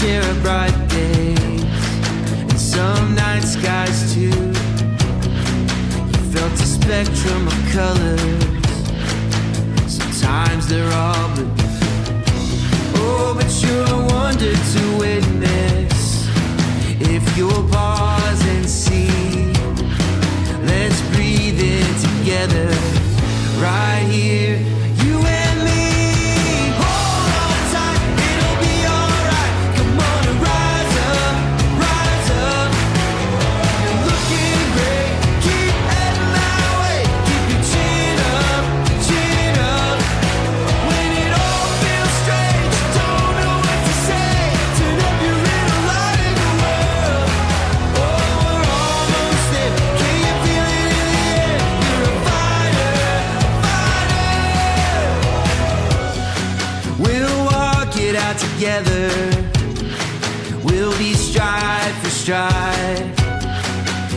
share a bright days and some night skies too. You felt a spectrum of colors. Sometimes they're all blue. Oh, but you're a wonder to witness. If you'll pause and see, let's breathe in together, right here, you and me. Hold on tight, it'll be alright. Come on and rise up, rise up. You're looking great, keep heading that way. Keep your chin up, chin up. When it all feels strange, don't know what to say. Turn up your little light in the world. Oh, we're almost there. Can you feel it in the air? You're a fighter, fighter. We'll walk it out together. We'll be stride for stride,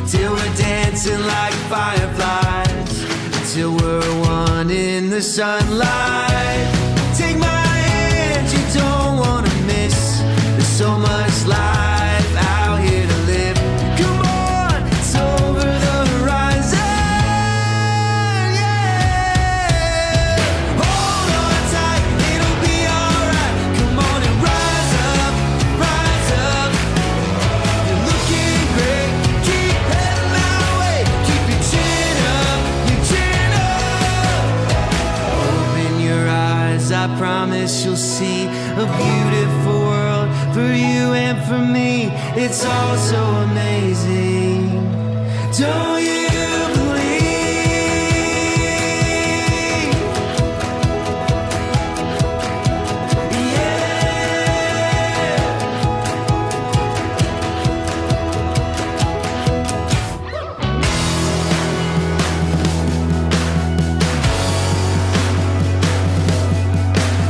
till we're dancing like fireflies, till we're one in the sunlight. Take my hand, you don't wanna miss. There's so much life out here to live. Come on, it's over the horizon, yeah. Hold on tight, it'll be alright. Come on and rise up, rise up. You're looking great, keep heading that way. Keep your chin up, your chin up. Open your eyes, I promise you'll see a beautiful world for you and for me. It's all so amazing. Don't you believe? Yeah.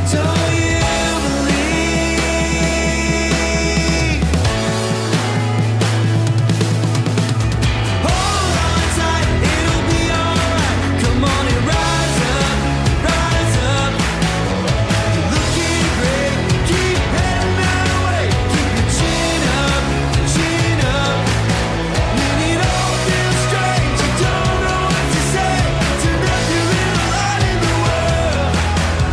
Don't you believe? Hold on tight, it'll be alright. Come on and rise up, rise up. You're looking great, keep heading that way. Keep your chin up, chin up. When it all feels strange, you don't know what to say. Turn up your little light in the world.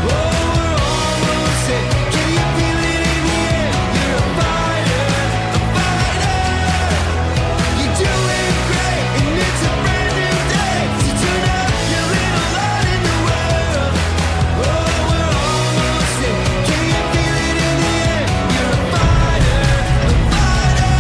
Oh, we're almost there. Can you feel it in the air? You're a fighter, a fighter. You're doing great, and it's a brand new day. So turn up your little light in the world. Oh, we're almost there. Can you feel it in the air? You're a fighter, a fighter.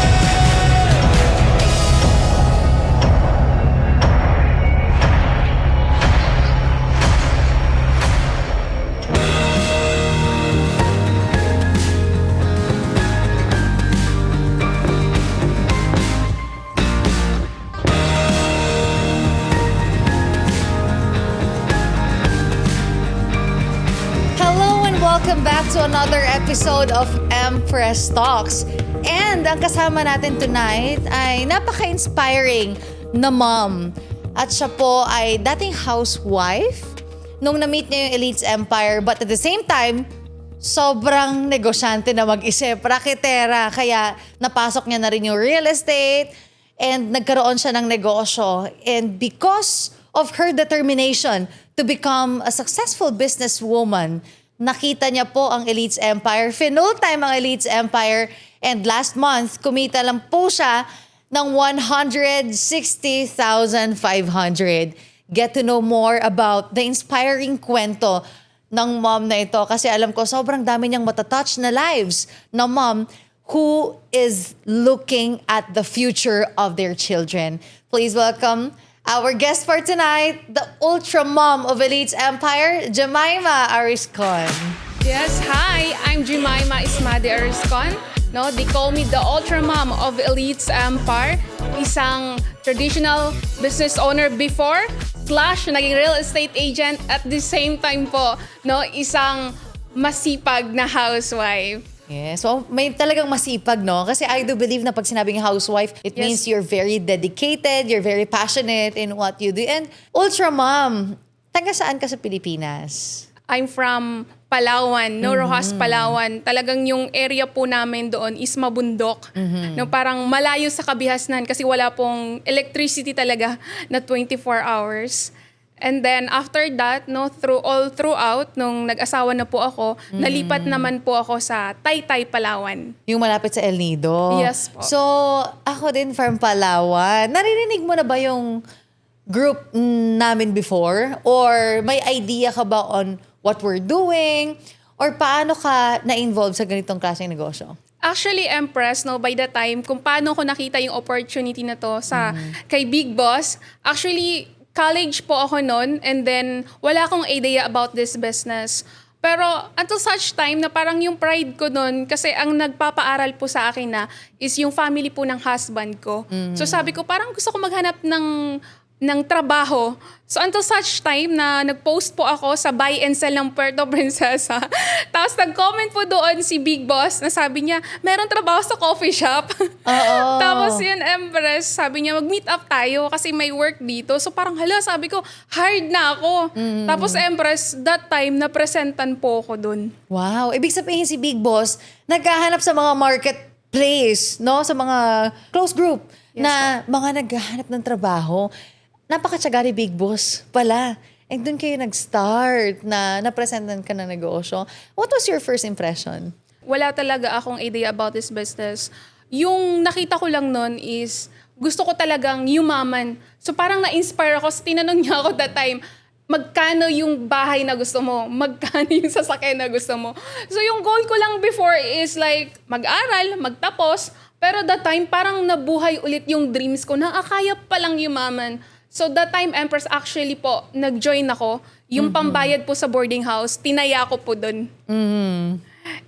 Hello and welcome back to another episode of Empress Talks. And ang kasama natin tonight ay napaka-inspiring na mom. At siya po ay dating housewife nung na-meet niya yung Elites Empire, but at the same time, sobrang negosyante na mag-isip, raketera. Kaya napasok niya na rin yung real estate and nagkaroon siya ng negosyo. And because of her determination to become a successful businesswoman, nakita niya po ang Elites Empire, finul-time ang Elites Empire, and last month, kumita lang po siya ng 160,500. Get to know more about the inspiring kwento ng mom na ito kasi alam ko sobrang dami niyang matatouch na lives na mom who is looking at the future of their children. Please welcome our guest for tonight, the ultra mom of Elites Empire, Jemima Ariscon. Yes, hi, I'm Jemima Ismade Ariscon. No, they call me the ultra mom of Elites Empire. Isang traditional business owner before, / naging real estate agent at the same time po, no, isang masipag na housewife. Yeah, so may talagang masipag, no? Kasi I do believe na pag sinabing housewife, it Yes. means you're very dedicated, you're very passionate in what you do. And ultra mom, taga saan ka sa Pilipinas? I'm from Palawan, no, Rojas, Palawan. Talagang yung area po namin doon is mabundok. No, parang malayo sa kabihasnan kasi wala pong electricity talaga na 24 hours. And then after that, no, throughout nung nag-asawa na po ako, nalipat naman po ako sa Taytay, Palawan. Yung malapit sa El Nido. Yes po. So, ako din from Palawan. Naririnig mo na ba yung group namin before? Or may idea ka ba on what we're doing? Or paano ka na-involve sa ganitong klaseng negosyo? Actually, Empress, no, by the time, kung paano ko nakita yung opportunity na to sa kay Big Boss, actually, college po ako noon and then wala akong idea about this business. Pero until such time na parang yung pride ko noon, kasi ang nagpapaaral po sa akin na is yung family po ng husband ko. So sabi ko, parang gusto ko maghanap ng trabaho. So until such time na nag-post po ako sa buy and sell ng Puerto Princesa. Tapos nag-comment po doon si Big Boss na sabi niya, meron trabaho sa coffee shop. Oo. Tapos yun, Empress, sabi niya, mag-meet up tayo kasi may work dito. So parang hala, sabi ko, hired na ako. Tapos Empress, that time, napresentan po ako doon. Wow. Ibig sabihin si Big Boss, naghahanap sa mga marketplace, no? Sa mga close group na mga naghahanap ng trabaho. Napakatsaga ni Big Boss pala. And doon kayo nag-start na napresentan ka ng negosyo. What was your first impression? Wala talaga akong idea about this business. Yung nakita ko lang nun is, gusto ko talagang yumaman. So parang na-inspire ako. So tinanong niya ako that time, magkano yung bahay na gusto mo? Magkano yung sasakyan na gusto mo? So yung goal ko lang before is like, mag-aral, magtapos. Pero that time, parang nabuhay ulit yung dreams ko na kaya palang yumaman. So that time, Empress, actually po, nag-join ako. Yung pambayad po sa boarding house, tinaya ko po dun.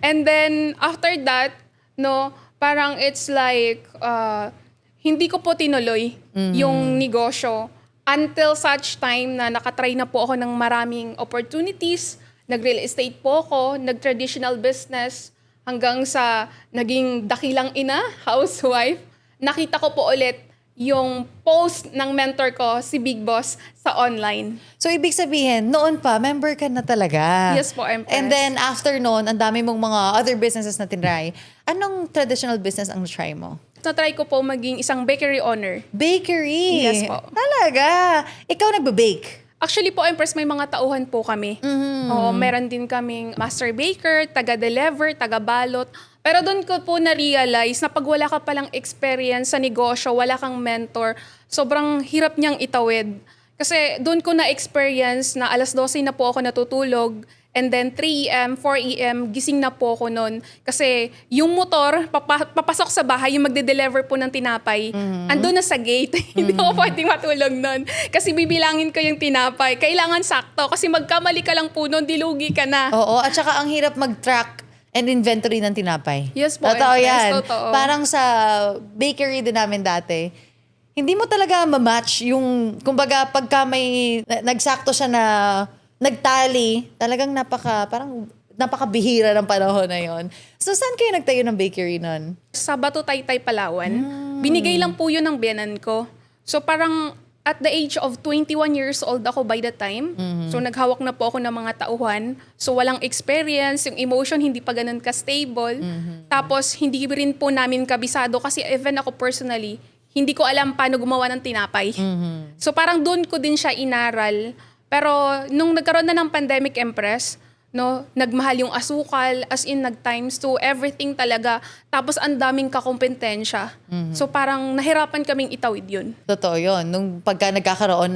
And then, after that, no, parang it's like, hindi ko po tinuloy yung negosyo. Until such time na nakatry na po ako ng maraming opportunities. Nag-real estate po ako, nag-traditional business, hanggang sa naging dakilang ina, housewife. Nakita ko po ulit yung post ng mentor ko, si Big Boss, sa online. So, ibig sabihin, noon pa, member ka na talaga. Yes po, Empress. And then, after noon, ang dami mong mga other businesses na tinry. Anong traditional business ang try mo? Na-try ko po maging isang bakery owner. Bakery? Yes po. Talaga? Ikaw nagbe-bake? Actually po, Empress, may mga tauhan po kami. Oo, meron din kaming master baker, taga-deliver, taga-balot. Pero doon ko po na-realize na pag wala ka palang experience sa negosyo, wala kang mentor, sobrang hirap niyang itawid. Kasi doon ko na-experience na alas 12 na po ako natutulog. And then 3 a.m., 4 a.m., gising na po ako noon. Kasi yung motor, papasok sa bahay, yung magde-deliver po ng tinapay, andun na sa gate. Hindi ako pwedeng matulog noon. Kasi bibilangin ko yung tinapay. Kailangan sakto. Kasi magkamali ka lang po noon, dilugi ka na. Oo, at saka ang hirap mag-track and inventory ng tinapay. Yes po, Totoo Empress, yan. totoo. Parang sa bakery din namin dati, hindi mo talaga ma-match yung, kumbaga, pagka may nagsakto siya na nagtali, talagang parang napakabihira ng panahon na yon. So, saan kayo nagtayo ng bakery nun? Sa Bato Taytay, Palawan. Binigay lang po yun ng biyanan ko. So parang at the age of 21 years old ako by the time. So naghawak na po ako ng mga tauhan. So walang experience, yung emotion hindi pa ganun ka-stable. Tapos hindi rin po namin kabisado kasi even ako personally, hindi ko alam paano gumawa ng tinapay. So parang doon ko din siya inaral. Pero nung nagkaroon na ng pandemic, Empress, no, nagmahal yung asukal, as in nag-times 2, everything talaga. Tapos ang daming kakompetensya. So parang nahirapan kaming itawid yun. Totoo yun. Nung pagka nagkakaroon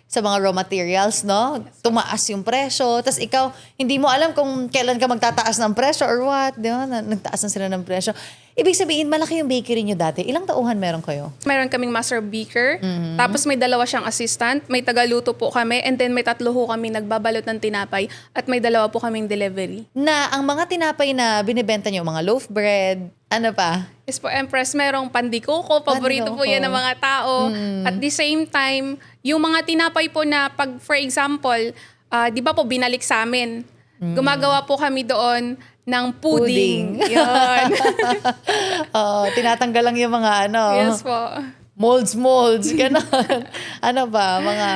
sa mga raw materials, no? Tumaas yung presyo. Tapos ikaw, hindi mo alam kung kailan ka magtataas ng presyo or what. Di ba? Nagtaas na sila ng presyo. Ibig sabihin, malaki yung bakery nyo dati. Ilang tauhan meron kayo? Meron kaming master baker. Tapos may 2 siyang assistant. May tagaluto po kami. And then may 3 ho kami nagbabalot ng tinapay. At may 2 po kaming delivery. Na ang mga tinapay na binibenta nyo, mga loaf bread, ano pa? Yes po, Empress, merong pandikoko. Paborito po yan ng mga tao. At the same time, yung mga tinapay po na pag, for example, di ba po binalik sa amin? Gumagawa po kami doon ng pudding. Yan. Tinatanggal lang yung mga Yes po. molds, gano'n. Ano ba, mga...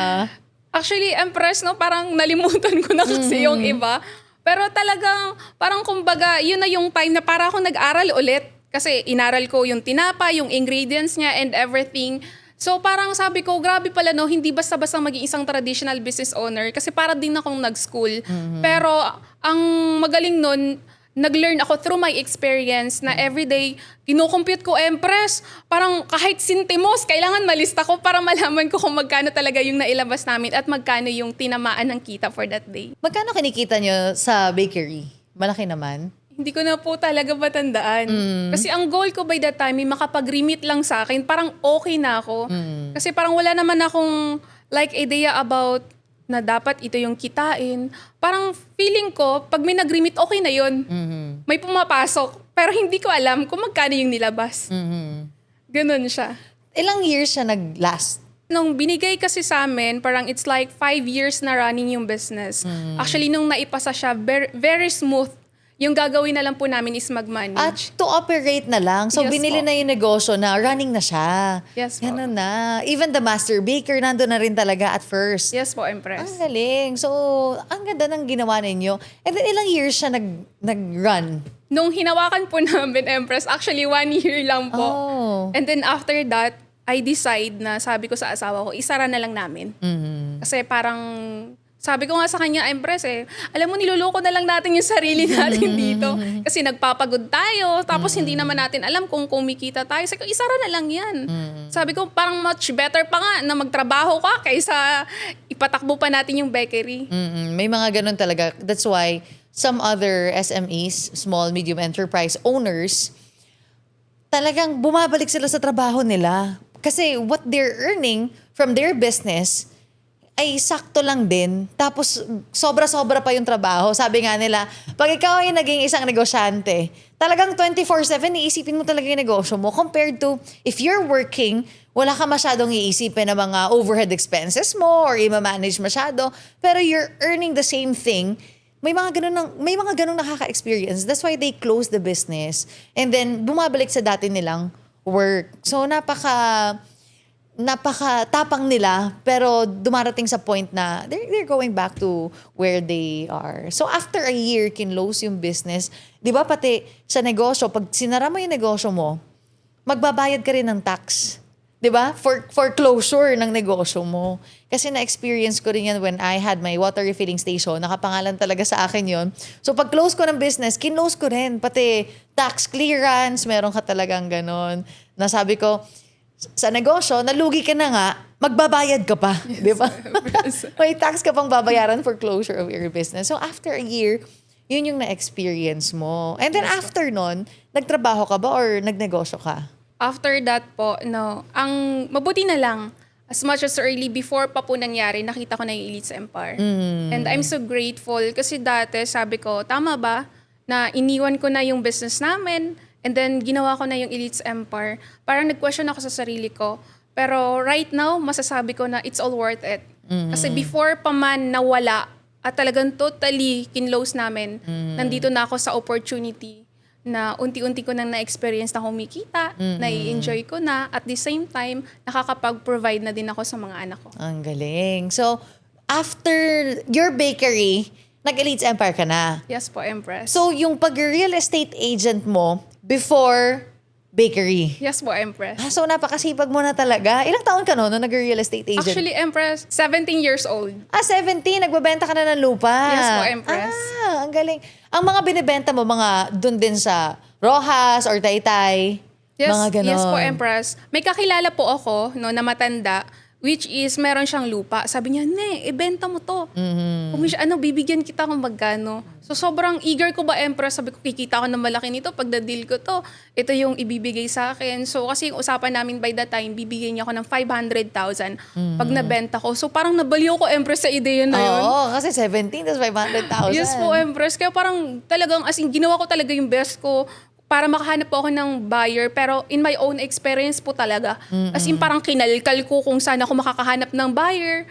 Actually, Empress, no, parang nalimutan ko na kasi yung iba. Pero talagang, parang kumbaga, yun na yung time na para ako nag-aral ulit. Kasi inaral ko yung tinapa, yung ingredients niya and everything. So parang sabi ko, grabe pala no, hindi basta-basta maging isang traditional business owner. Kasi para din akong nag-school. Pero ang magaling nun, nag-learn ako through my experience na everyday, kinukompute ko, Empress, parang kahit sintimos, kailangan malista ko para malaman ko kung magkano talaga yung nailabas namin at magkano yung tinamaan ng kita for that day. Magkano kinikita nyo sa bakery? Malaki naman. Hindi ko na po talaga matandaan. Kasi ang goal ko by that time, may makapag-remit lang sa akin, parang okay na ako. Kasi parang wala naman akong like idea about na dapat ito yung kitain. Parang feeling ko, pag may nag-remit, okay na yun. May pumapasok. Pero hindi ko alam kung magkano yung nilabas. Ganun siya. Ilang years siya nag-last? Nung binigay kasi sa amin, parang it's like 5 years na running yung business. Actually, nung naipasa siya, very, very smooth. Yung gagawin na lang po namin is At mag-manage. to operate na lang. So, Yes binili po. na yung negosyo na running na siya. Yes po. Ganun na. Even the master baker, nandun na rin talaga at first. Yes po, Ang Empress. galing. So, ang ganda ng ginawa ninyo. And then, ilang years siya nag-run? Nung hinawakan po namin, Empress, actually 1 year lang po. Oh. And then after that, I decide na sabi ko sa asawa ko, isara na lang namin. Kasi parang, sabi ko nga sa kanya, Empress alam mo, niluloko na lang natin yung sarili natin dito. Kasi nagpapagod tayo, tapos hindi naman natin alam kung kumikita tayo. Sabi ko, isara na lang yan. Sabi ko, parang much better pa nga na magtrabaho ka kaysa ipatakbo pa natin yung bakery. May mga ganun talaga. That's why some other SMEs, small, medium enterprise owners, talagang bumabalik sila sa trabaho nila. Kasi what they're earning from their business ay sakto lang din. Tapos sobra-sobra pa yung trabaho. Sabi nga nila, pag ikaw ay naging isang negosyante, talagang 24/7 iisipin mo talaga yung negosyo mo. Compared to if you're working, wala ka masyadong iisipin na mga overhead expenses mo or i-manage masyado. Pero you're earning the same thing. May mga ganun nakaka-experience. That's why they close the business. And then bumabalik sa dati nilang work. So napaka-tapang nila, pero dumarating sa point na they're going back to where they are. So after a year, kinlose yung business. Di ba pati sa negosyo, pag sinara mo yung negosyo mo, magbabayad ka rin ng tax. Di ba? For closure ng negosyo mo. Kasi na-experience ko rin yan when I had my water refilling station. Nakapangalan talaga sa akin yon. So pag close ko ng business, kinlose ko rin. Pati tax clearance, meron ka talagang ganon. Nasabi ko, sa negosyo, nalugi ka na nga, magbabayad ka pa. Di ba? May tax ka pang babayaran for closure of your business. So after a year, yun yung na-experience mo. And then after nun, nagtrabaho ka ba or nagnegosyo ka? After that po, no, ang mabuti na lang, as much as early before pa po nangyari, nakita ko na yung Elites Empire. And I'm so grateful kasi dati sabi ko, tama ba na iniwan ko na yung business namin and then ginawa ko na yung Elites Empire. Parang nag-question ako sa sarili ko. Pero right now, masasabi ko na it's all worth it. Kasi before pa man nawala at talagang totally kinlose namin, nandito na ako sa opportunity na unti-unti ko nang na-experience na kumikita, na-enjoy ko na, at the same time, nakakapag-provide na din ako sa mga anak ko. Ang galing. So, after your bakery, nag-Elites Empire ka na. Yes po, Empress. So, yung pag-real estate agent mo before bakery. Yes po, Empress. So, napakasipag mo na talaga. Ilang taon ka no nag-real estate agent? Actually, Empress, 17 years old. 17. Nagbebenta ka na ng lupa. Yes po, Empress. Ang galing. Ang mga binibenta mo, mga dun din sa Rojas or Taytay. Yes, Mga ganon. yes po, Empress. May kakilala po ako no, na matanda, which is meron siyang lupa. Sabi niya, ibenta mo to. Kung bibigyan kita kung magkano. So sobrang eager ko ba, Empress? Sabi ko, kikita ko ng malaki nito. Pag na-deal ko to, ito yung ibibigay sa akin. So kasi yung usapan namin by that time, bibigyan niya ako ng 500,000 pag nabenta ko. So parang nabaliw ko, Empress, sa ideya na yun. Oo, kasi 17, tas 500,000. Yes po, Empress. Kaya parang talagang, as in, ginawa ko talaga yung best ko para makahanap po ako ng buyer. Pero in my own experience po talaga. As in, parang kinalkal ko kung saan ako makakahanap ng buyer.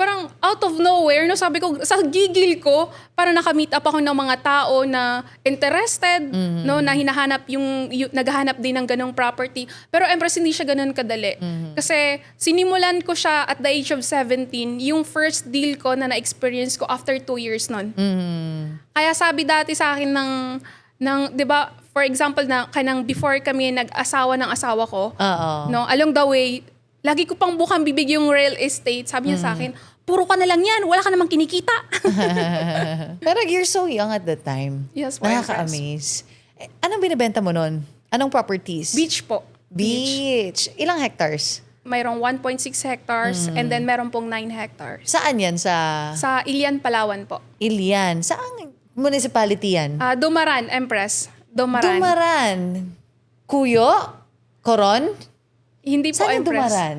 parang out of nowhere, no, sabi ko, sa gigil ko, para nakamit up ako ng mga tao na interested, no, na hinahanap yung naghahanap din ng ganong property. Pero Empress, hindi siya ganon kadali. Kasi sinimulan ko siya at the age of 17, yung first deal ko na na-experience ko after 2 years nun. Kaya sabi dati sa akin ng 'di ba, for example na kanang before kami nag-asawa ng asawa ko, no, along the way, lagi ko pang bukang bibig yung real estate. Sabi niya sa akin, puro ka na lang yan, wala ka namang kinikita. Pero you're so young at that time. Yes, po, Nakaka-amaze. Anong binibenta mo nun? Anong properties? Beach po. Beach. Ilang hectares? Mayroong 1.6 hectares and then meron pong 9 hectares. Saan yan? Sa Ilian, Palawan po. Ilian. Saan municipality yan? Dumaran, Empress. Dumaran. Dumaran. Kuyo? Coron? Hindi po, Saan yung Empress. Dumaran?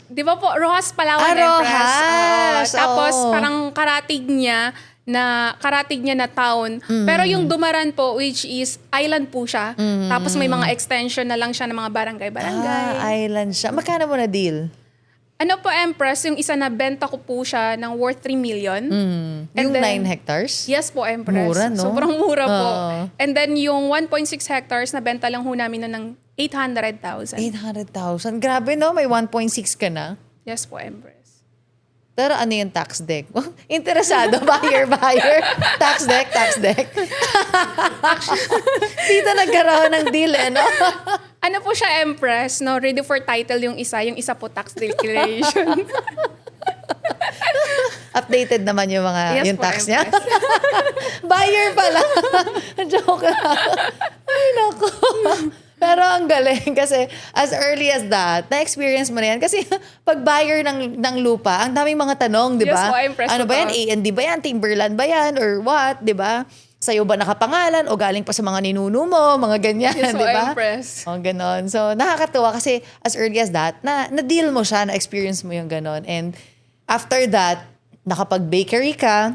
Di ba po, Rojas, Palawan, Empress. Rojas. Tapos Oo. parang karatig niya na town. Pero yung Dumaran po, which is island po siya. Tapos may mga extension na lang siya ng mga barangay-barangay. Island siya. Magkano mo na deal? Ano po, Empress, yung isa na benta ko po siya ng worth 3 million. Yung then- 9 hectares? Yes po, Empress. Mura, no? Sobrang mura po. Oo. And then yung 1.6 hectares na benta lang ho namin nun ng 800,000. 800,000. Grabe, no? May 1.6 ka na. Yes po, Empress. Pero ano yung tax deck? Interesado? Buyer. Tax deck. Dito nagkaroon ng deal, no? Ano po siya, Empress? No, ready for title yung isa po tax declaration. Updated naman yung mga Yes yung po, tax niya. Empress. Buyer pala. Joke lang. Ay, naku. Pero ang galing kasi as early as that, na-experience mo na yan. Kasi pag buyer ng lupa, ang daming mga tanong, di Yes ba? po, Empress, Ano ba yan? totoo. A&D ba yan? Timberland ba yan? Or what? Di ba? Sa'yo ba nakapangalan? O galing pa sa mga ninuno mo? Mga ganyan, Yes di po, ba? Empress. O, ganon. So, nakakatuwa kasi as early as that, na-deal mo siya, na-experience mo yung ganon. And after that, nakapag-bakery ka.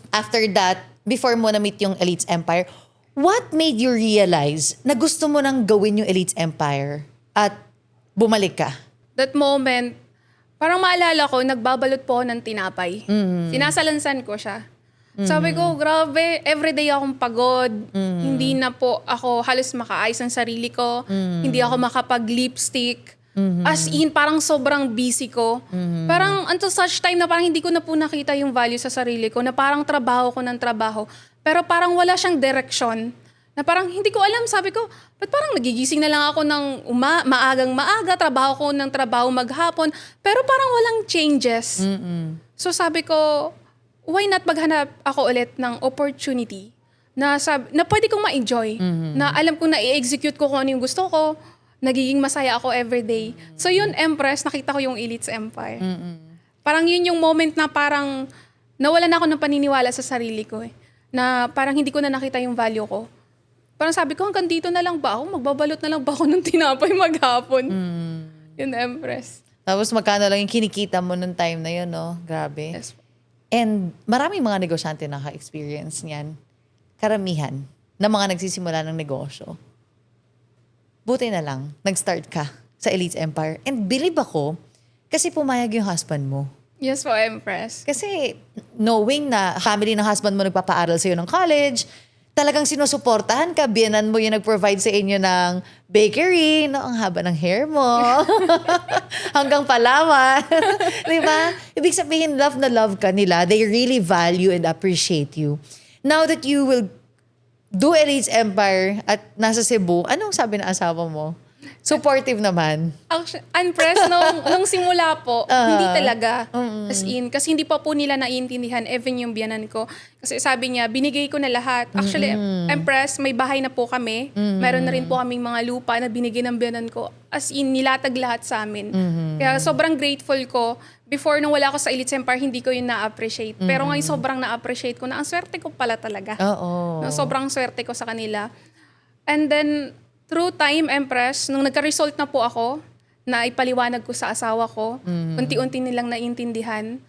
After that, before mo na-meet yung Elites Empire, what made you realize na gusto mo nang gawin yung Elites Empire at bumalik ka? That moment, parang maalala ko, nagbabalot po ako ng tinapay. Sinasalansan ko siya. Sabi ko, grabe, everyday akong pagod. Hindi na po ako halos makaayos ng sarili ko. Hindi ako makapag-lipstick. As in, parang sobrang busy ko. Parang until such time na parang hindi ko na po nakita yung value sa sarili ko, na parang trabaho ko ng trabaho. Pero parang wala siyang direksyon. Na parang hindi ko alam, sabi ko, ba't parang nagigising na lang ako ng maagang maaga, trabaho ko ng trabaho maghapon, pero parang walang changes. So sabi ko, why not maghanap ako ulit ng opportunity na pwede kong ma-enjoy, na alam ko na i-execute ko kung ano yung gusto ko, nagiging masaya ako everyday. So yun, Empress, nakita ko yung Elites Empire. Parang yun yung moment na parang nawalan ako ng paniniwala sa sarili ko eh. Na parang hindi ko na nakita yung value ko. Parang sabi ko, hanggang dito na lang ba ako? Magbabalot na lang ba ako ng tinapay maghapon? Yun, Empress. Tapos magkano lang yung kinikita mo nung time na yun, no? Grabe. Yes. And maraming mga negosyante na ka-experience niyan. Karamihan na mga nagsisimula ng negosyo. Buti na lang, nag-start ka sa Elites Empire. And believe ako, kasi pumayag yung husband mo. Yes po, Empress. Kasi knowing na family ng husband mo nagpapaaral sa'yo ng college, talagang sinusuportahan ka, biyanan mo yung nag-provide sa inyo ng bakery, no? Ang haba ng hair mo. Hanggang Palawan. Di ba? Ibig sabihin, love na love ka nila. They really value and appreciate you. Now that you will do Elites Empire at nasa Cebu, anong sabi ng asawa mo? Supportive naman. Actually, Empress, nung simula po, hindi talaga. As in, kasi hindi pa po nila naiintindihan, even yung biyanan ko. Kasi sabi niya, binigay ko na lahat. Actually, Empress, may bahay na po kami. Meron na rin po kaming mga lupa na binigay ng biyanan ko. As in, nilatag lahat sa amin. Kaya sobrang grateful ko. Before, nung wala ako sa Elites Empire, hindi ko yun na-appreciate. Pero ngayon, sobrang na-appreciate ko na ang swerte ko pala talaga. Oo. No, sobrang swerte ko sa kanila. And then, through time, Empress, nung nagka-result na po ako, na ipaliwanag ko sa asawa ko, unti-unti nilang naiintindihan.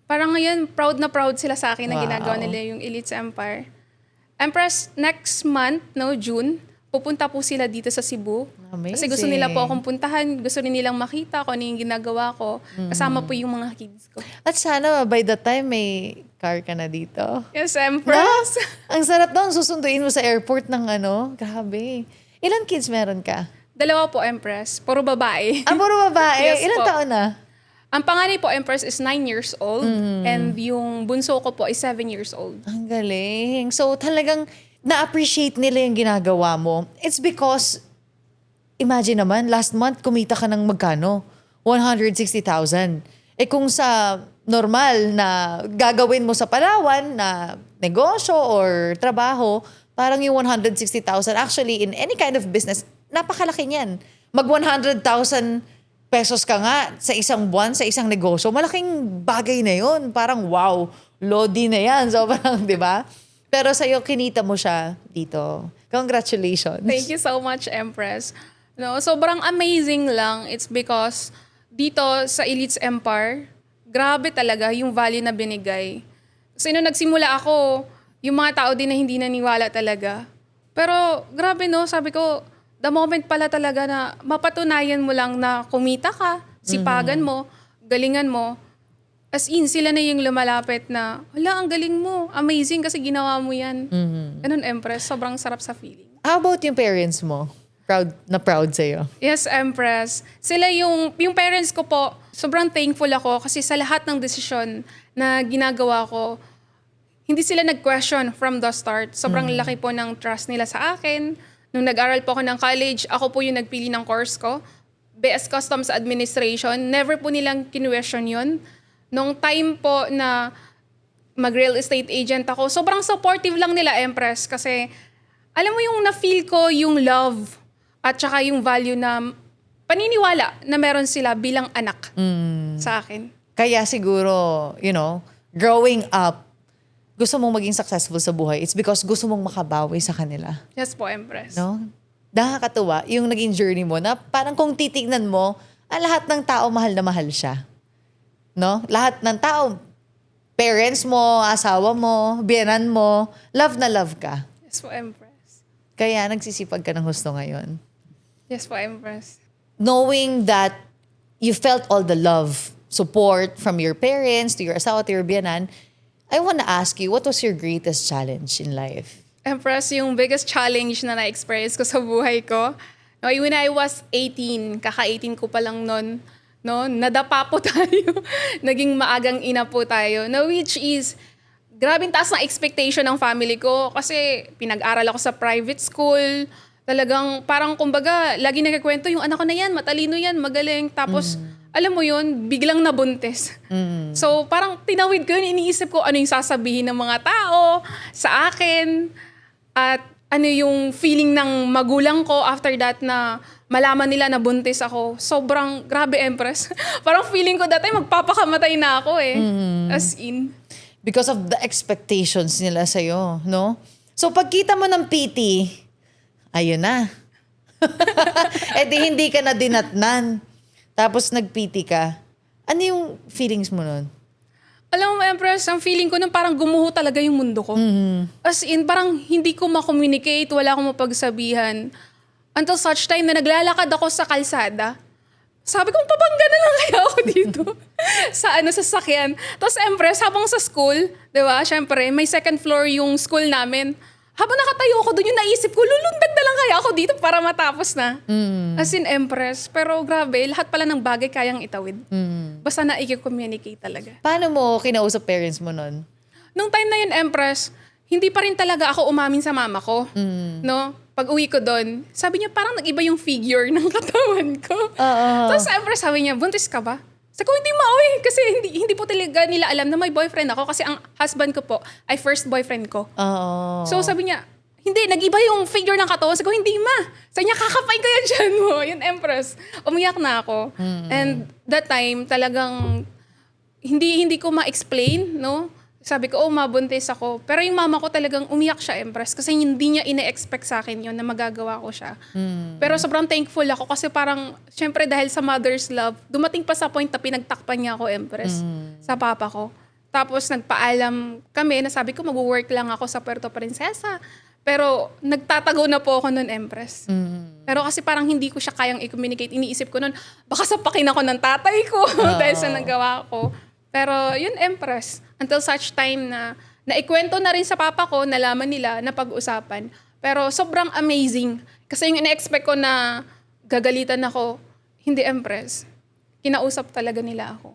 Parang ngayon, proud na proud sila sa akin na Wow. ginagawa nila yung Elites Empire. Empress, next month, no, June, pupunta po sila dito sa Cebu. Amazing. Kasi gusto nila po akong puntahan, gusto rin nilang makita kung ano yung ginagawa ko. Kasama po yung mga kids ko. At sana by the time may car ka na dito. Yes, Empress. Ang sarap daw, susunduin mo sa airport ng Grabe. Ilan kids meron ka? 2 po, Empress. Puro babae. Puro babae. Yes Ilan po. taon na? Ang panganay po, Empress, is 9 years old. And yung bunso ko po is 7 years old. Ang galing. So talagang na-appreciate nila yung ginagawa mo. It's because, imagine naman, last month kumita ka ng magkano? 160,000. Kung sa normal na gagawin mo sa Palawan na negosyo or trabaho, parang yung 160,000, actually in any kind of business, napakalaki niyan. Mag 100,000 pesos ka nga sa isang buwan, sa isang negosyo, malaking bagay na yun. Parang wow, lodi na yan. So parang, di ba? Pero sa'yo, kinita mo siya dito. Congratulations. Thank you so much, Empress. No, sobrang amazing lang. It's because dito sa Elites Empire, grabe talaga yung value na binigay. Kasi nung nagsimula ako, yung mga tao din na hindi naniwala talaga. Pero grabe no, sabi ko, the moment pala talaga na mapatunayan mo lang na kumita ka, sipagan mo, galingan mo, as in, sila na yung lumalapit na, hala, ang galing mo, amazing kasi ginawa mo yan. Ganun, Empress, sobrang sarap sa feeling. How about yung parents mo? Proud sa'yo? Yes, Empress. Sila yung parents ko po, sobrang thankful ako kasi sa lahat ng desisyon na ginagawa ko, hindi sila nag-question from the start. Sobrang laki po ng trust nila sa akin. Nung nag-aral po ako ng college, ako po yung nagpili ng course ko. BS Customs Administration. Never po nilang kinwestiyon yun. Nung time po na mag-real estate agent ako, sobrang supportive lang nila, Empress. Kasi alam mo yung na-feel ko yung love at saka yung value na paniniwala na meron sila bilang anak sa akin. Kaya siguro, growing up, gusto mong maging successful sa buhay, it's because gusto mong makabawi sa kanila. Yes po, Empress. No? Nakakatuwa yung naging journey mo na parang kung titignan mo, lahat ng tao mahal na mahal siya. No? Lahat ng tao, parents mo, asawa mo, biyenan mo, love na love ka. Yes po, Empress. Kaya nagsisipag ka ng husto ngayon. Yes po, Empress. Knowing that you felt all the love, support from your parents, to your asawa, to your biyenan, I want to ask you, what was your greatest challenge in life? Empress, yung biggest challenge na na-experience ko sa buhay ko, no, when I was 18, kaka-18 ko pa lang nun, no, nadapa po tayo. Naging maagang ina po tayo. No, which is, grabing taas na expectation ng family ko kasi pinag-aral ako sa private school. Talagang parang kumbaga, lagi nagkikwento yung anak ko na yan, matalino yan, magaling. Tapos, alam mo yun, biglang nabuntis. So, parang tinawid ko yun, iniisip ko ano yung sasabihin ng mga tao sa akin at ano yung feeling ng magulang ko after that na malaman nila na buntis ako. Sobrang grabe, Empress. Parang feeling ko dati magpapakamatay na ako eh. As in. Because of the expectations nila sa'yo, no? So, pagkita mo ng PT, ayun na. Di hindi ka na dinatnan. Tapos nag-PT ka. Ano yung feelings mo nun? Alam mo, Empress, ang feeling ko nung parang gumuho talaga yung mundo ko. As in, parang hindi ko ma-communicate, wala akong mapagsabihan. Until such time na naglalakad ako sa kalsada. Sabi ko, pabangga na lang kaya ako dito. sa sasakyan. Tapos, Empress, habang sa school, di ba, syempre, may second floor yung school namin. Habang nakatayo ako doon, yung naisip ko, lulundag na lang kaya ako dito para matapos na. As in, Empress. Pero grabe, lahat pala ng bagay kayang itawid. Basta na i-communicate talaga. Paano mo kinausap parents mo nun? Nung time na yun, Empress, hindi pa rin talaga ako umamin sa mama ko. No? Pag uwi ko doon, sabi niya parang nag-iba yung figure ng katawan ko. Tapos Empress, sabi niya, buntis ka ba? Sabi ko, hindi mauwi. Kasi hindi po talaga nila alam na may boyfriend ako. Kasi ang husband ko po ay first boyfriend ko. So sabi niya, hindi, nag-iba yung figure ng katawan. Sabi ko, hindi ma. Sabi niya, kakapay ko yan dyan mo. Yun, Empress. Umiyak na ako. And that time, talagang hindi ko ma-explain, no? Sabi ko, mabuntis ako. Pero yung mama ko talagang umiyak siya, Empress. Kasi hindi niya ine-expect sa akin yun na magagawa ko siya. Pero sobrang thankful ako kasi parang, syempre dahil sa mother's love, dumating pa sa point na pinagtakpan niya ako, Empress, sa papa ko. Tapos nagpaalam kami na sabi ko, mag-work lang ako sa Puerto Princesa. Pero nagtatago na po ako nun, Empress. Pero kasi parang hindi ko siya kayang i-communicate. Iniisip ko nun, baka sapakin ako ng tatay ko dahil sa nagawa ko. Pero yun, Empress. Until such time na naikwento na rin sa papa ko, nalaman nila, na pag-usapan. Pero sobrang amazing. Kasi yung ina-expect ko na gagalitan ako, hindi, Empress. Kinausap talaga nila ako.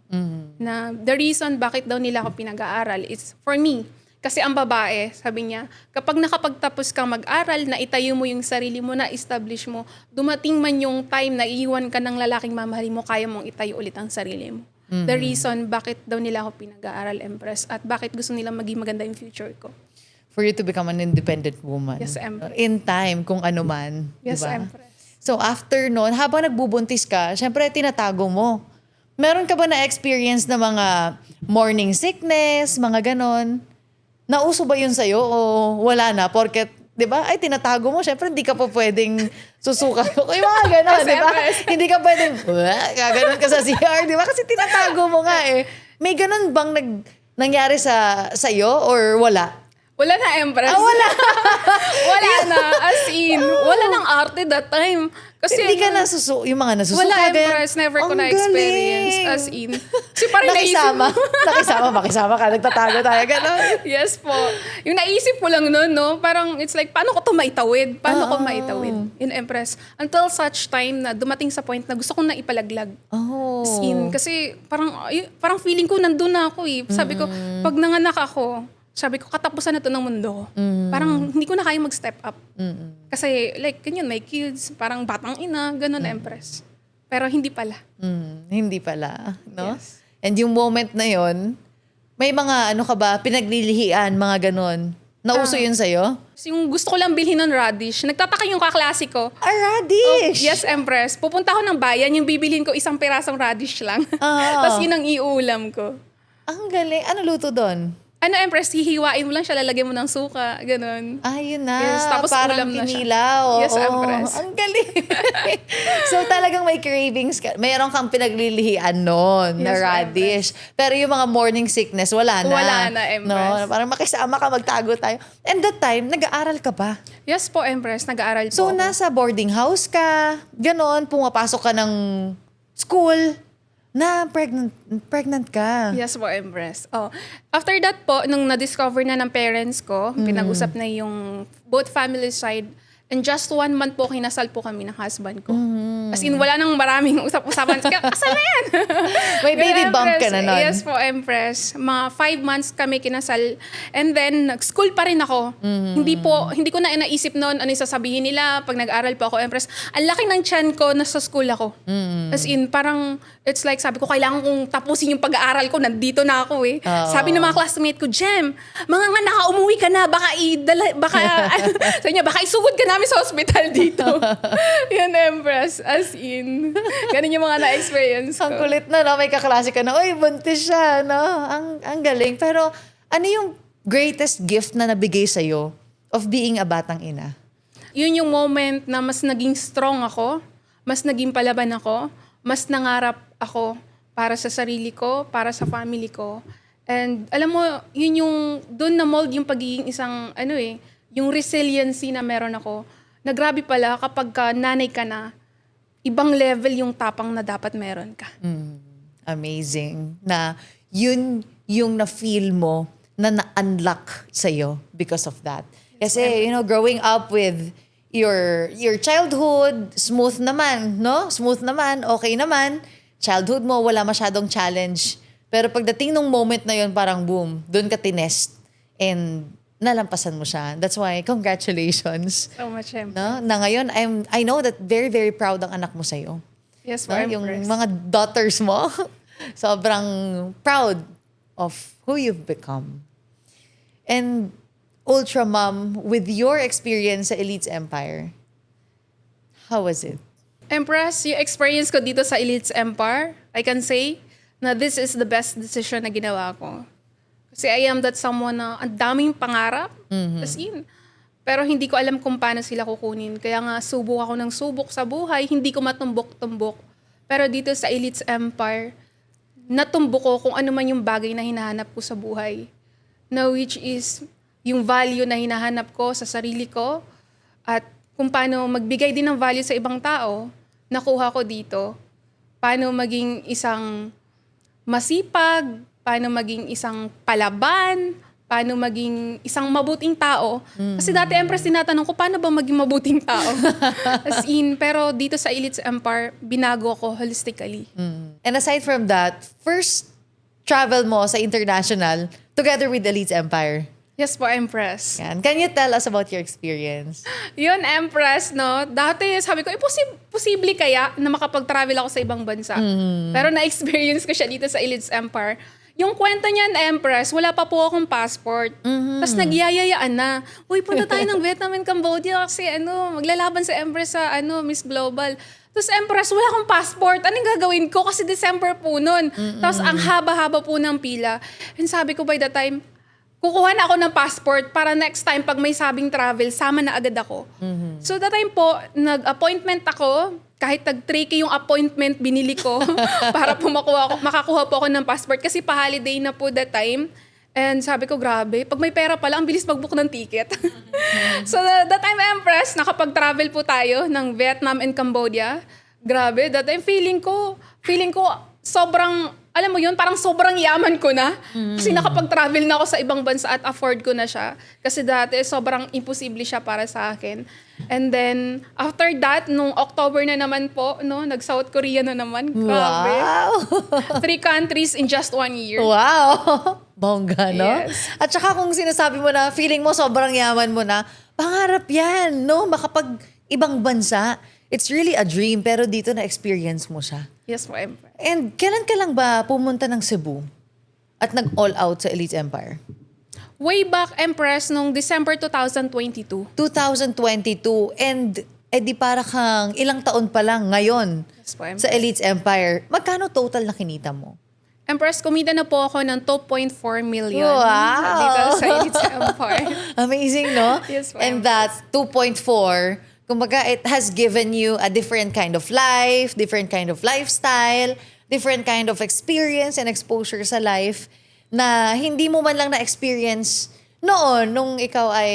Na the reason bakit daw nila ako pinag-aaral is for me. Kasi ang babae, sabi niya, kapag nakapagtapos kang mag-aral, na itayo mo yung sarili mo, na establish mo, dumating man yung time na iiwan ka ng lalaking mamahalin mo, kaya mong itayo ulit ang sarili mo. The reason bakit daw nila ako pinag-aaral, Empress, at bakit gusto nila maging maganda yung future ko. For you to become an independent woman. Yes, Empress. In time, kung ano man. Yes, diba? Empress. So after noon, habang nagbubuntis ka, syempre tinatago mo. Meron ka ba na-experience na mga morning sickness, mga ganon? Nauso ba yun sa'yo o wala na? Porket, di ba, ay tinatago mo, syempre hindi ka pa pwedeng susuka. Yung mga ganon, di ba? Hindi ka pwedeng, gaganon ka sa CR, di ba? Kasi tinatago mo nga eh. May ganon bang nangyari sa'yo or wala? Wala na, Empress. Wala. Wala na. As in, wala nang arte that time. Kasi Hindi ka yung mga nasusuka. wala, ganyan. Empress. Never ko Ang na-experience. galing. As in. Kasi parang Makisama ka, nagtatago tayo, gano'n. Yes po. Yung naisip ko lang noon, no? Parang it's like, paano ko to maitawid? Paano ko maitawid? In Empress. Until such time na dumating sa point na gusto kong naipalaglag. Oh. As in. Kasi parang feeling ko nandun na ako eh. Sabi ko, pag nanganak ako, sabi ko, katapusan na to ng mundo. Parang hindi ko na kaya mag-step up. Kasi like, ganyan, may kids, parang batang ina, ganun, Empress. Pero hindi pala. Hindi pala, no? Yes. And yung moment na yon, may mga ano ka ba, pinaglilihian, mga ganon. Nauso yun sa'yo? Yung gusto ko lang bilhin ng radish, nagtataka yung kaklase ko. Radish! Yes, Empress. Pupunta ako ng bayan, yung bibilhin ko isang pirasong radish lang. Tapos yun ang iulam ko. Ang galing. Ano luto doon? Ano, Empress, hihiwain mo lang siya, lalagyan mo ng suka, ganun. Yun na. Yes, tapos parang ulam na siya. kinilaw. Yes, Oo. Empress. Ang galing. So talagang may cravings ka. Mayroon kang pinaglilihian noon na Yes, radish. Pero yung mga morning sickness, wala na. Wala na, Empress. No? Parang makisama ka, magtago tayo. And that time, nag-aaral ka pa. Yes po, Empress, nag-aaral po So ako. nasa boarding house ka, ganon, pumapasok ka ng school, na pregnant ka. Yes po, Empress. Oh. After that po, nung na-discover na ng parents ko, pinag-usap na yung both family side, and just 1 month po, kinasal po kami ng husband ko. As in, wala nang maraming usap-usapan. Kasal na yan! May baby Pero, bump ka Empress, na nun. Yes po, Empress. Mga 5 months kami kinasal. And then, nag-school pa rin ako. Hindi ko na naisip noon ano yung sasabihin nila pag nag-aral po ako, Empress. Ang laki ng tiyan ko, nasa school ako. As in, parang, it's like, sabi ko, kailangan kong tapusin yung pag-aaral ko. Nandito na ako eh. Sabi ng mga classmate ko, Jem, mga nga umuwi ka na, baka sabi niya, baka isugod ka namin sa hospital dito. Yan, Empress. As in. Ganun yung mga na-experience ko. Ang kulit na, no? May kaklase ka na, uy, buntis siya, no? Ang galing. Pero ano yung greatest gift na nabigay sa'yo of being a batang ina? Yun yung moment na mas naging strong ako, mas naging palaban ako, mas nangarap ako para sa sarili ko, para sa family ko. And alam mo, yun yung, doon na mold yung pagiging isang, yung resiliency na meron ako. Na grabe pala kapag nanay ka na, ibang level yung tapang na dapat meron ka. Amazing. Na yun yung na-feel mo na na-unlock sa'yo because of that. Kasi, growing up with your childhood, smooth naman, no? Smooth naman, okay naman. Childhood mo, wala masyadong challenge. Pero pagdating nung moment na yun, parang boom, doon ka tinest. And nalampasan mo siya. That's why, congratulations. So much, Empress. No? Na ngayon, I know that very, very proud ang anak mo sa'yo. Yes, No? Yung Empress. mga daughters mo, sobrang proud of who you've become. And Ultra Mom, with your experience sa Elites Empire, how was it? Empress, yung experience ko dito sa Elites Empire, I can say na this is the best decision na ginawa ko. Kasi I am that someone na ang daming pangarap, as in. Pero hindi ko alam kung paano sila kukunin. Kaya nga subok ako ng subok sa buhay, hindi ko matumbok-tumbok. Pero dito sa Elites Empire, natumbok ko kung ano man yung bagay na hinahanap ko sa buhay. Na which is yung value na hinahanap ko sa sarili ko at kung paano magbigay din ng value sa ibang tao, nakuha ko dito. Paano maging isang masipag, paano maging isang palaban, paano maging isang mabuting tao. Kasi dati, Empress, tinatanong ko, paano ba maging mabuting tao? Pero dito sa Elites Empire, binago ko holistically. And aside from that, first travel mo sa international together with Elites Empire. Yes po, Empress. Yan. Can you tell us about your experience? Yun, Empress, no? Dati, sabi ko, posible kaya na makapag-travel ako sa ibang bansa? Pero na-experience ko siya dito sa Elites Empire. Yung kwento niyan, Empress, wala pa po akong passport. Tapos nagyayayaan na. Uy, punta tayo ng Vietnam and Cambodia kasi maglalaban sa Empress sa Miss Global. Tapos, Empress, wala akong passport. Anong gagawin ko? Kasi December po nun. Tapos, ang haba-haba po ng pila. And sabi ko by the time, kukuha na ako ng passport para next time pag may sabing travel, sama na agad ako. So that time po, nag-appointment ako. Kahit tag-3K yung appointment, binili ko para po makakuha po ako ng passport. Kasi pa-holiday na po that time. And sabi ko, grabe, pag may pera pala, ang bilis mag-book ng ticket. So that time, Empress, nakapag-travel po tayo ng Vietnam and Cambodia. Grabe, that time feeling ko sobrang, alam mo yun, parang sobrang yaman ko na. Kasi nakapag-travel na ako sa ibang bansa at afford ko na siya. Kasi dati, sobrang imposible siya para sa akin. And then, after that, nung October na naman po, nag-South Korea na naman. Grabe. Wow! 3 countries in just 1 year. Wow! Bongga, no? Yes. At saka kung sinasabi mo na feeling mo sobrang yaman mo na, pangarap yan, no? Makapag ibang bansa. It's really a dream, pero dito na-experience mo siya. Yes po, Empress. And kailan ka lang ba pumunta ng Cebu at nag-all out sa Elites Empire? Way back, Empress, nung December 2022. 2022. And di para kang ilang taon pa lang ngayon Yes po, Empress. sa Elites Empire. Magkano total na kinita mo? Empress, kumita na po ako ng 2.4 million. Wow! Dito sa Elites Empire. Amazing, no? Yes, ma'am. And that 2.4, kumbaga, it has given you a different kind of life, different kind of lifestyle, different kind of experience and exposure sa life na hindi mo man lang na-experience noon nung ikaw ay,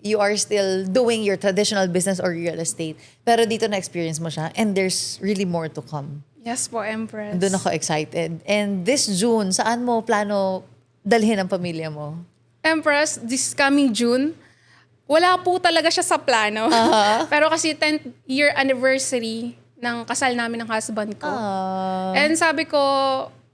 you are still doing your traditional business or real estate. Pero dito na-experience mo siya and there's really more to come. Yes po, Empress. Doon ako excited. And this June, saan mo plano dalhin ang pamilya mo? Empress, this coming June, wala po talaga siya sa plano. Pero kasi 10th year anniversary ng kasal namin ng husband ko. And sabi ko,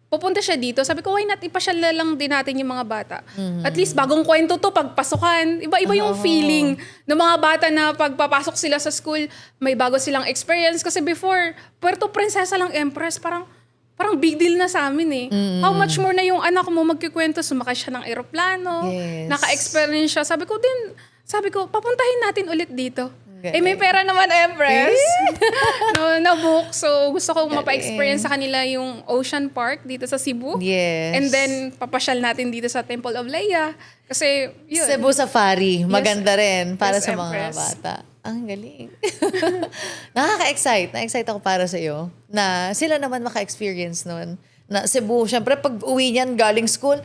pupunta siya dito. Sabi ko, why not ipasyal lang din natin yung mga bata. At least bagong kwento to pagpasukan. Iba-iba yung feeling ng mga bata na pagpapasok sila sa school, may bago silang experience. Kasi before, Puerto Princesa lang, Empress, parang big deal na sa amin eh. How much more na yung anak mo magkikwento, sumakay siya ng eroplano, Yes. naka-experience siya. Sabi ko, papuntahin natin ulit dito. May pera naman, Empress. Na-book. So, gusto kong mapa-experience sa kanila yung Ocean Park dito sa Cebu. Yes. And then, papasyal natin dito sa Temple of Leia. Kasi, yun. Cebu Safari, maganda rin para Yes, sa mga Empress. bata. Ang galing. Nakaka-excite. Na-excite ako para sa iyo na sila naman maka-experience nun. Na Cebu, syempre pag uwi niyan galing school,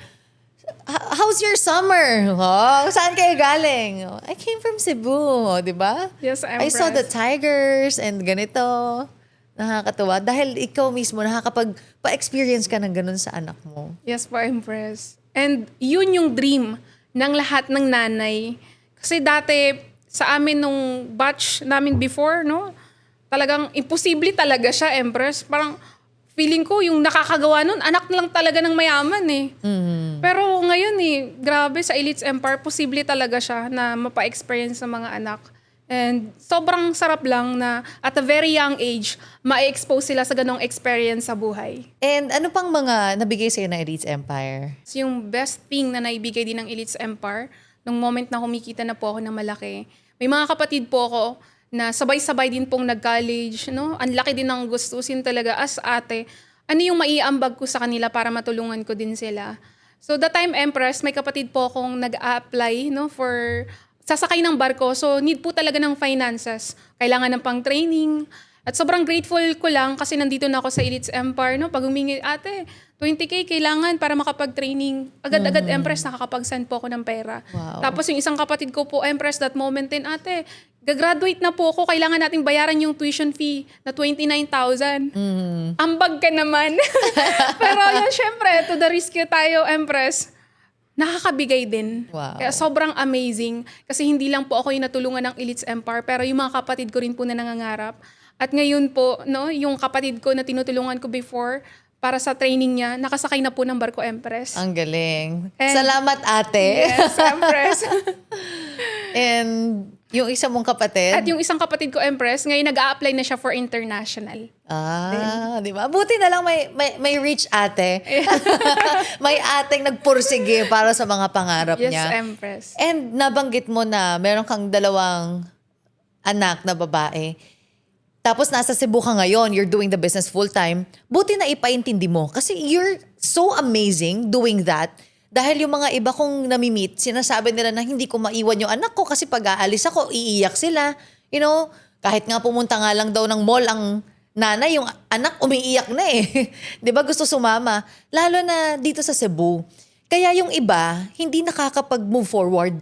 how's your summer? Oh, saan kayo galing? I came from Cebu, di ba? Yes, I saw the Empress. tigers and ganito. Nakakatuwa. Dahil ikaw mismo nakakapag-pa-experience ka ng ganun sa anak mo. Yes po, Empress. And yun yung dream ng lahat ng nanay. Kasi dati, sa amin nung batch namin before, talagang imposible talaga siya, Empress. Parang feeling ko yung nakakagawa nun, anak lang talaga ng mayaman eh. Pero ngayon grabe sa Elites Empire, posible talaga siya na mapa-experience ng mga anak. And sobrang sarap lang na at a very young age, ma-expose sila sa ganong experience sa buhay. And ano pang mga nabigay sa'yo ng Elites Empire? So, yung best thing na naibigay din ng Elites Empire, nung moment na kumikita na po ako ng malaki, may mga kapatid po ako na sabay-sabay din pong nag-college, Ang laki din ng gustusin talaga as ate. Ano yung maiambag ko sa kanila para matulungan ko din sila. So, that time, Empress, may kapatid po akong nag-a-apply, for sasakay ng barko. So, need po talaga ng finances. Kailangan ng pang-training. At sobrang grateful ko lang kasi nandito na ako sa Elites Empire, no? Pag humingi, ate, 20K kailangan para makapag-training. Agad-agad, Empress, nakakapag-send po ako ng pera. Wow. Tapos yung isang kapatid ko po, Empress, that moment din, ate, gagraduate na po ako, kailangan nating bayaran yung tuition fee na 29,000. Ambag ka naman. Pero yun, syempre, to the rescue tayo, Empress. Nakakabigay din. Wow. Kaya sobrang amazing. Kasi hindi lang po ako yung natulungan ng Elites Empire, pero yung mga kapatid ko rin po na nangangarap. At ngayon po, no, yung kapatid ko na tinutulungan ko before, para sa training niya, nakasakay na po ng barko, Empress. Ang galing. And- Salamat, ate. Yes, Empress. And yung isa mong kapatid? At yung isang kapatid ko, Empress, ngayon nag-a-apply na siya for international. Di ba? Buti na lang may rich ate. May ateng nagpursige para sa mga pangarap Yes, niya. Empress. And nabanggit mo na meron kang 2 anak na babae. Tapos nasa Cebu ka ngayon, you're doing the business full-time. Buti na ipaintindi mo. Kasi you're so amazing doing that. Dahil yung mga iba kong nami-meet, sinasabi nila na hindi ko maiwan yung anak ko kasi pag aalis ako, iiyak sila. You know, kahit nga pumunta nga lang daw ng mall ang nanay, yung anak umiiyak na eh. 'Di ba gusto sumama? Lalo na dito sa Cebu. Kaya yung iba, hindi nakakapag-move forward.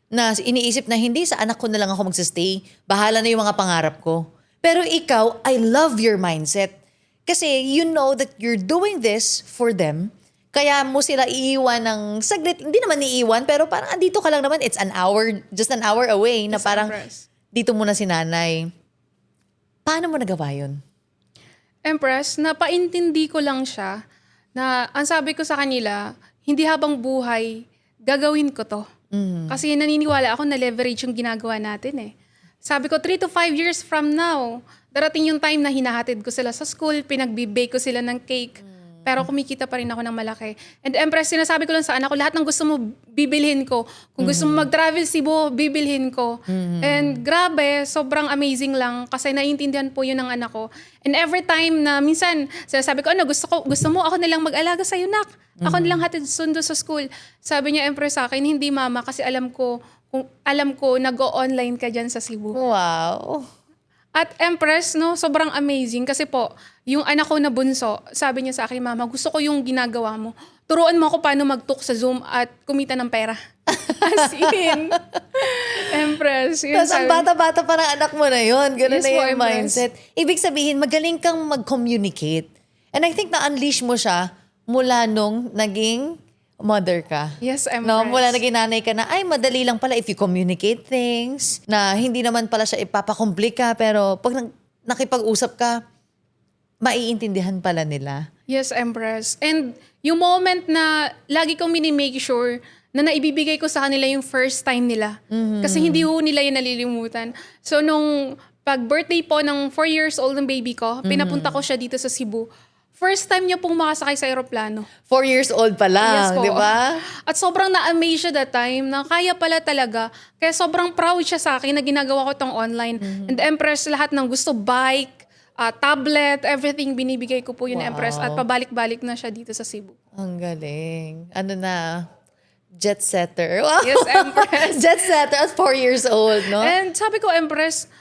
Na iniisip na hindi, sa anak ko na lang ako magsistay. Bahala na yung mga pangarap ko. Pero ikaw, I love your mindset. Kasi you know that you're doing this for them. Kaya mo sila iiwan ng saglit. Hindi naman iiwan, pero parang andito ka lang naman. It's an hour, just an hour away na Yes, parang Empress. dito muna si nanay. Paano mo nagawa yun? Empress, napaintindi ko lang siya na ang sabi ko sa kanila, hindi habang buhay, gagawin ko to. Kasi naniniwala ako na leverage yung ginagawa natin eh. Sabi ko, 3 to 5 years from now, darating yung time na hinahatid ko sila sa school, pinagbe-bake ko sila ng cake, pero kumikita pa rin ako ng malaki. And Empress, sinasabi ko lang sa anak ko, lahat ng gusto mo, bibilhin ko. Kung gusto mo mag-travel Cebu, bibilhin ko. And grabe, sobrang amazing lang kasi naiintindihan po yun ng anak ko. And every time na minsan, sinasabi ko, gusto mo, ako nilang mag-alaga sa'yo, nak. Ako nilang hatid sundo sa school. Sabi niya, Empress, sa akin, hindi mama, kasi alam ko nag-o-online ka dyan sa Cebu. Wow. At Empress, no, sobrang amazing kasi po, yung anak ko na bunso, sabi niya sa akin, mama, gusto ko yung ginagawa mo. Turuan mo ako paano mag-talk sa Zoom at kumita ng pera. As in. Empress. Yun Tapos ang sabi- bata-bata pa ng anak mo na yun. Ganun Yes na po, yung Empress. mindset. Ibig sabihin, magaling kang mag-communicate. And I think na-unleash mo siya mula nung naging mother ka. Yes, Empress. No, mula naging nanay ka na, ay, madali lang pala if you communicate things, na hindi naman pala siya ipapakomplika, pero pag nakipag-usap ka, maiintindihan pala nila. Yes, Empress. And yung moment na lagi kong minimake sure na naibibigay ko sa kanila yung first time nila. Kasi hindi ho nila yun nalilimutan. So nung pag-birthday po ng 4 years old ng baby ko, pinapunta ko siya dito sa Cebu. First time niya pong makasakay sa aeroplano. 4 years old pa Yes lang, po. di ba? At sobrang na-amaze siya that time na kaya pala talaga. Kaya sobrang proud siya sa akin na ginagawa ko tong online. And Empress, lahat ng gusto, bike, tablet, everything binibigay ko po yun, Wow. Empress. At pabalik-balik na siya dito sa Cebu. Ang galing. Ano na, jet setter. Wow. Yes, Empress. Jet setter at 4 years old, no? And sabi ko, Empress,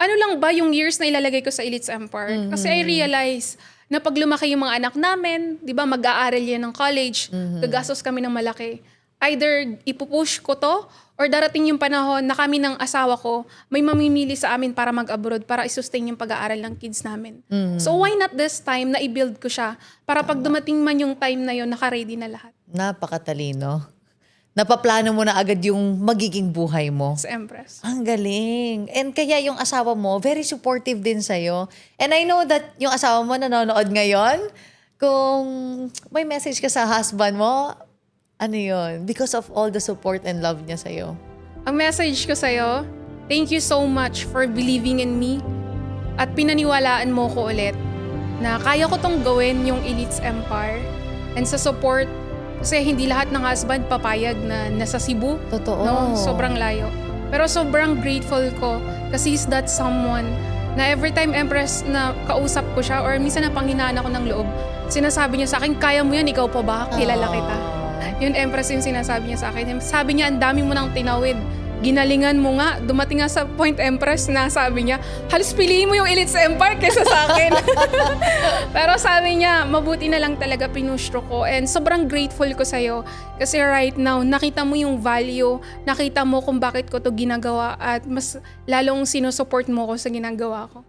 ano lang ba yung years na ilalagay ko sa Elites Empire? Kasi I realize na pag lumaki yung mga anak namin, di ba, mag-aaral yan ng college, gagastos kami ng malaki. Either ipupush ko to, or darating yung panahon na kami ng asawa ko, may mamimili sa amin para mag-abroad, para isustain yung pag-aaral ng kids namin. So why not this time na i-build ko siya, para pag dumating man yung time na yun, naka-ready na lahat. Napakatalino. Napaplano mo na agad yung magiging buhay mo. Sa Empress. Ang galing. And kaya yung asawa mo, very supportive din sa'yo. And I know that yung asawa mo nanonood ngayon. Kung may message ka sa husband mo, ano yun? Because of all the support and love niya sa'yo. Ang message ko sa'yo, thank you so much for believing in me at pinaniwalaan mo ko ulit na kaya ko tong gawin yung Elites Empire and sa support kasi hindi lahat ng husband papayag na nasa Cebu. Totoo. No? Sobrang layo. Pero sobrang grateful ko kasi is that someone na every time Empress na kausap ko siya or minsan na panghinaan ako ng loob, sinasabi niya sa akin, kaya mo yan, ikaw pa ba? Kilala kita. Yun, Empress, yung sinasabi niya sa akin. Sabi niya, ang dami mo nang tinawid ginalingan mo nga. Dumating nga sa point, Empress, na sabi niya, halos piliin mo yung Elites Empire kaysa sa akin. Pero sabi niya, mabuti na lang talaga pinustro ko. And sobrang grateful ko sa'yo. Kasi right now, nakita mo yung value, nakita mo kung bakit ko to ginagawa at mas lalong sinusupport mo ko sa ginagawa ko.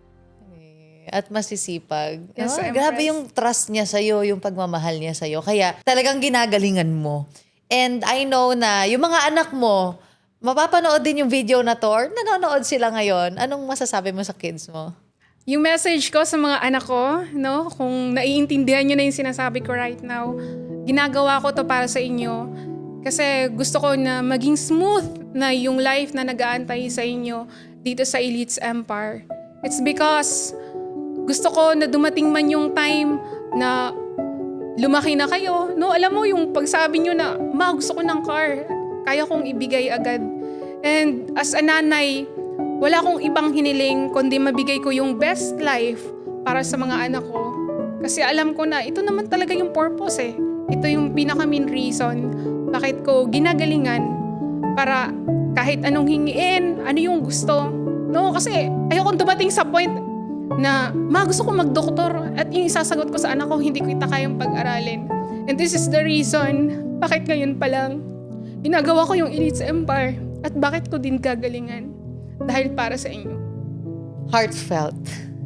At masisipag. Yes, Empress. Grabe yung trust niya sa'yo, yung pagmamahal niya sa'yo. Kaya talagang ginagalingan mo. And I know na yung mga anak mo, mapapanood din yung video na to or nanonood sila ngayon. Anong masasabi mo sa kids mo? Yung message ko sa mga anak ko, no, kung naiintindihan nyo na yung sinasabi ko right now, ginagawa ko to para sa inyo. Kasi gusto ko na maging smooth na yung life na nag-aantay sa inyo dito sa Elites Empire. It's because gusto ko na dumating man yung time na lumaki na kayo. No, alam mo yung pagsabi nyo na, ma, gusto ko ng car. Kaya kong ibigay agad. And as a nanay, wala akong ibang hiniling kundi mabigay ko yung best life para sa mga anak ko. Kasi alam ko na ito naman talaga yung purpose eh. Ito yung pinaka-main reason bakit ko ginagalingan para kahit anong hingiin, ano yung gusto. No, kasi ayokong dumating sa point na, ma, gusto ko magdoktor at yung isasagot ko sa anak ko, hindi ko ita kayang pag-aralin. And this is the reason bakit ngayon pa lang ginagawa ko yung Elites Empire at bakit ko din gagalingan dahil para sa inyo. Heartfelt.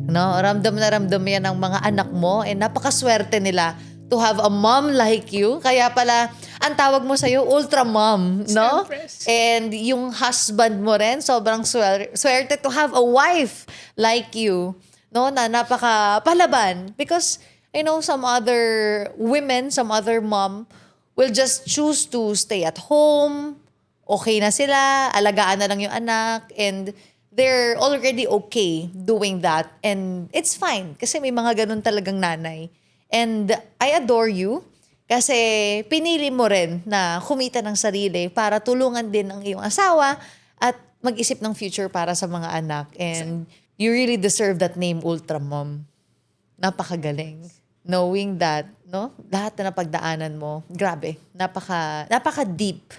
No? Ramdam na ramdam yan ng mga anak mo and napakaswerte nila to have a mom like you. Kaya pala, ang tawag mo sa'yo, ultra mom, no? Empress. And yung husband mo rin, sobrang swerte to have a wife like you, no? Na napaka palaban. Because, I know some other women, some other mom will just choose to stay at home, okay na sila, alagaan na lang yung anak, and they're already okay doing that. And it's fine, kasi may mga ganun talagang nanay. And I adore you, kasi pinili mo rin na kumita ng sarili para tulungan din ang iyong asawa at mag-isip ng future para sa mga anak. And you really deserve that name, Ultra Mom. Napakagaling. Knowing that, no, lahat na napagdaanan mo, grabe, napaka-deep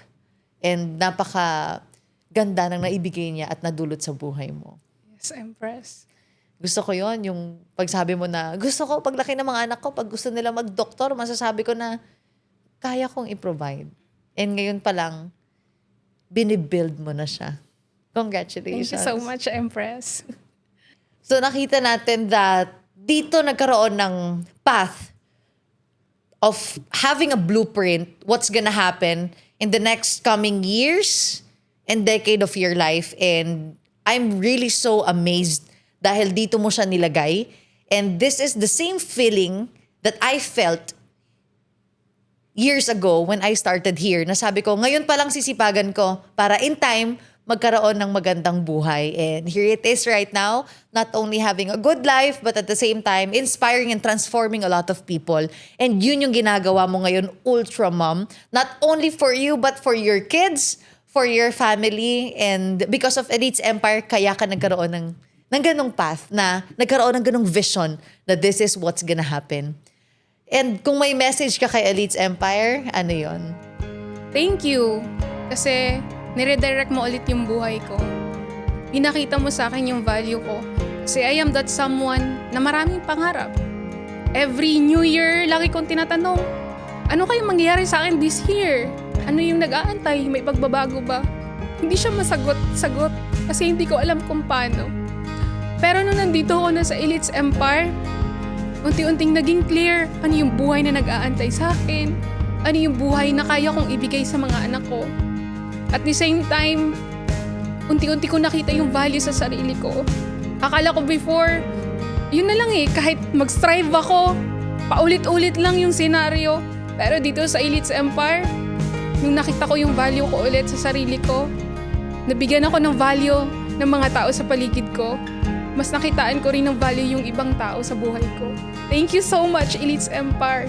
and napaka-ganda ng naibigay niya at nadulot sa buhay mo. Yes, Empress. Gusto ko yon yung pagsabi mo na, gusto ko paglaki ng mga anak ko, pag gusto nila mag-doktor, masasabi ko na, kaya kong i-provide. And ngayon pa lang, binibuild mo na siya. Congratulations. Thank you so much, Empress. So nakita natin that dito nagkaroon ng path of having a blueprint, what's gonna happen in the next coming years and decade of your life. And I'm really so amazed dahil dito mo siya nilagay. And this is the same feeling that I felt years ago when I started here. Nasabi ko, ngayon pa lang sisipagan ko para in time, magkaroon ng magandang buhay. And here it is right now, not only having a good life, but at the same time, inspiring and transforming a lot of people. And yun yung ginagawa mo ngayon, Ultra Mom. Not only for you, but for your kids, for your family. And because of Elites Empire, kaya ka nagkaroon ng ganong path, na nagkaroon ng ganong vision that this is what's gonna happen. And kung may message ka kay Elites Empire, ano yon? Thank you. Kasi niredirect mo ulit yung buhay ko. Pinakita mo sa akin yung value ko. Kasi I am that someone na maraming pangarap. Every New Year, lagi kong tinatanong, ano kayong mangyayari sa akin this year? Ano yung nag-aantay? May pagbabago ba? Hindi siya masagot kasi hindi ko alam kung paano. Pero nung nandito ako na sa Elites Empire, unti-unting naging clear ano yung buhay na nag-aantay sa akin, ano yung buhay na kaya kong ibigay sa mga anak ko. At the same time, unti-unti ko nakita yung value sa sarili ko. Akala ko before, yun na lang eh, kahit mag-strive ako, paulit-ulit lang yung senaryo. Pero dito sa Elites Empire, nung nakita ko yung value ko ulit sa sarili ko, nabigyan ako ng value ng mga tao sa paligid ko, mas nakitaan ko rin ng value yung ibang tao sa buhay ko. Thank you so much, Elites Empire.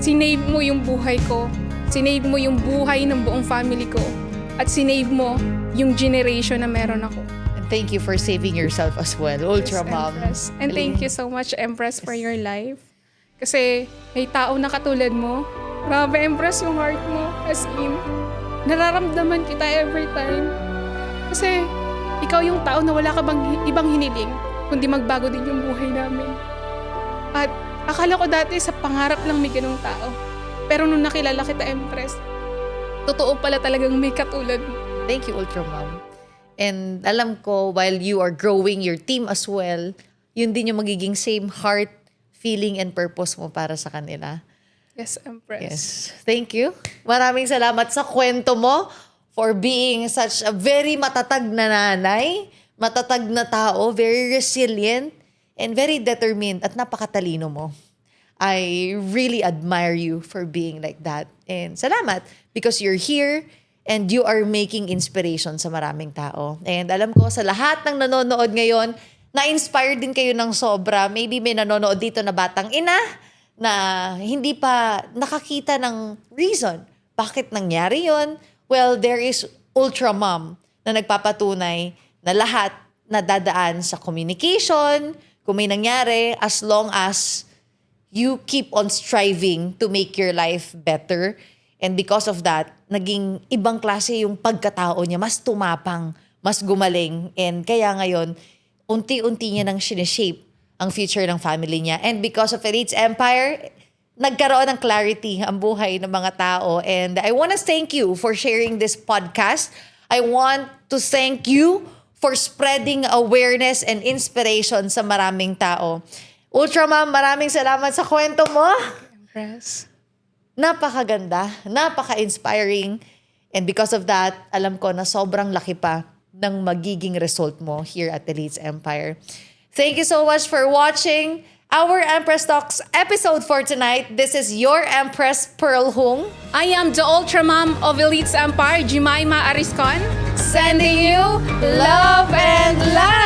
Sinave mo yung buhay ko. Sinave mo yung buhay ng buong family ko. At sinave mo yung generation na meron ako. And thank you for saving yourself as well, Ultra Yes, Mom. Empress. And thank you so much, Empress, for your life. Kasi may tao na katulad mo. Grabe, Empress, yung heart mo. As in, nararamdaman kita every time. Kasi ikaw yung tao na wala ka bang ibang hiniling, kundi magbago din yung buhay namin. At akala ko dati sa pangarap lang may ganung tao. Pero nung nakilala kita, Empress, totoo pala talagang may katulad mo. Thank you, Ultra Mom. And alam ko, while you are growing your team as well, yun din yung magiging same heart, feeling, and purpose mo para sa kanila. Yes, Empress. Yes. Thank you. Maraming salamat sa kwento mo for being such a very matatag na nanay, matatag na tao, very resilient, and very determined at napakatalino mo. I really admire you for being like that. And salamat because you're here and you are making inspiration sa maraming tao. And alam ko sa lahat ng nanonood ngayon, na-inspire din kayo ng sobra. Maybe may nanonood dito na batang ina na hindi pa nakakita ng reason. Bakit nangyari yon? Well, there is Ultra Mom na nagpapatunay na lahat na dadaan sa communication, kung may nangyari, as long as you keep on striving to make your life better. And because of that, naging ibang klase yung pagkatao niya, mas tumapang, mas gumaling. And kaya ngayon, unti-unti niya nang sineshape ang future ng family niya. And because of Elites Empire, nagkaroon ng clarity ang buhay ng mga tao. And I want to thank you for sharing this podcast. I want to thank you for spreading awareness and inspiration sa maraming tao. Ultra Mom, maraming salamat sa kwento mo. Empress. Napakaganda, napaka-inspiring. And because of that, alam ko na sobrang laki pa ng magiging result mo here at Elites Empire. Thank you so much for watching our Empress Talks episode for tonight. This is your Empress Pearl Hung. I am the Ultra Mom of Elites Empire, Jemima Ariscon, sending you love and light!